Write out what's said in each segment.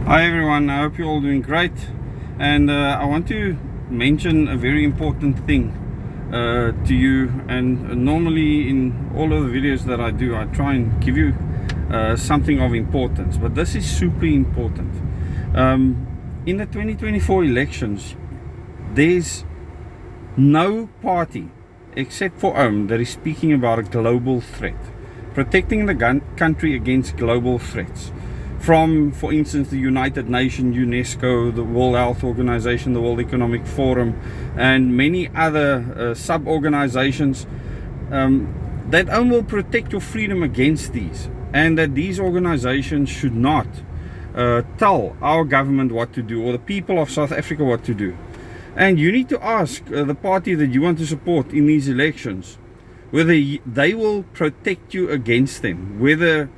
Hi everyone, I hope you're all doing great, and I want to mention a very important thing to you. And normally in all of the videos that I do, I try and give you something of importance, but this is super important. In the 2024 elections, there's no party except for OM that is speaking about a global threat, protecting the country against global threats from, for instance, the United Nations, UNESCO, the World Health Organization, the World Economic Forum, and many other sub-organizations, that OM will protect your freedom against these, and that these organizations should not tell our government what to do, or the people of South Africa what to do. And you need to ask the party that you want to support in these elections whether they will protect you against them, whether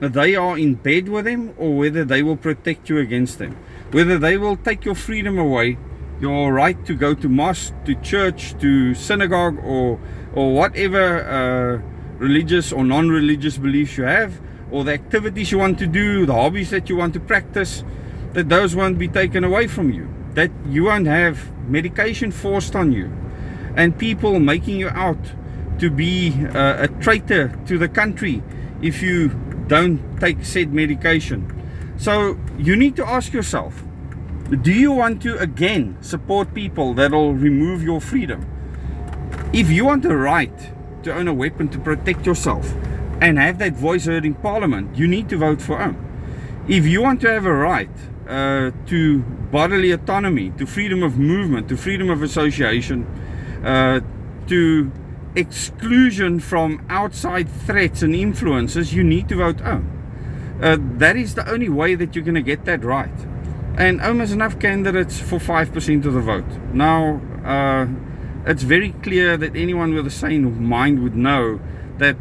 they are in bed with them, or whether they will protect you against them, whether they will take your freedom away, your right to go to mosque, to church, to synagogue, or whatever religious or non-religious beliefs you have, or the activities you want to do, the hobbies that you want to practice, that those won't be taken away from you, that you won't have medication forced on you, and people making you out to be a traitor to the country if you don't take said medication. So you need to ask yourself, do you want to again support people that will remove your freedom? If you want the right to own a weapon to protect yourself and have that voice heard in Parliament, you need to vote for OM. If you want to have a right to bodily autonomy, to freedom of movement, to freedom of association, to exclusion from outside threats and influences, you need to vote OM. That is the only way that you're going to get that right. And OM has enough candidates for 5% of the vote. Now, it's very clear that anyone with a sane mind would know that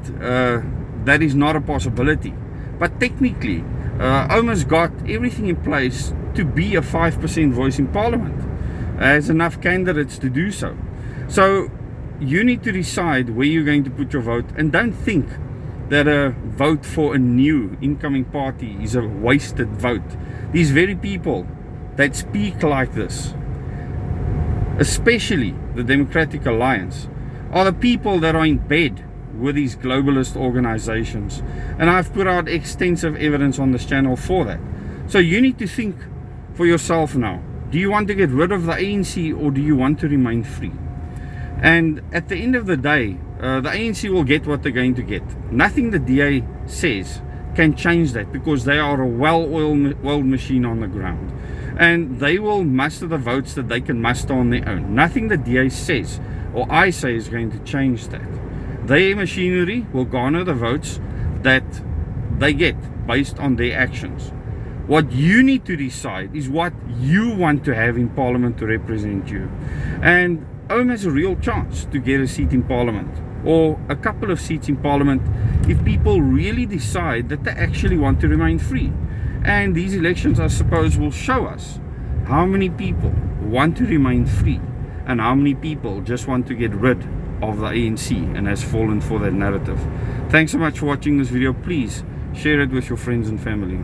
that is not a possibility. But technically, OM has got everything in place to be a 5% voice in Parliament. Has enough candidates to do so. So you need to decide where you're going to put your vote, and don't think that a vote for a new incoming party is a wasted vote. These very people that speak like this, especially the Democratic Alliance, are the people that are in bed with these globalist organizations, and I've put out extensive evidence on this channel for that. So you need to think for yourself now. Do you want to get rid of the ANC, or do you want to remain free? And at the end of the day, the ANC will get what they're going to get. Nothing the DA says can change that, because they are a well-oiled machine on the ground, and they will muster the votes that they can muster on their own. Nothing the DA says or I say is going to change that. Their machinery will garner the votes that they get based on their actions. What you need to decide is what you want to have in Parliament to represent you. And OM has a real chance to get a seat in Parliament, or a couple of seats in Parliament, if people really decide that they actually want to remain free. And these elections, I suppose, will show us how many people want to remain free and how many people just want to get rid of the ANC and has fallen for that narrative. Thanks so much for watching this video. Please share it with your friends and family.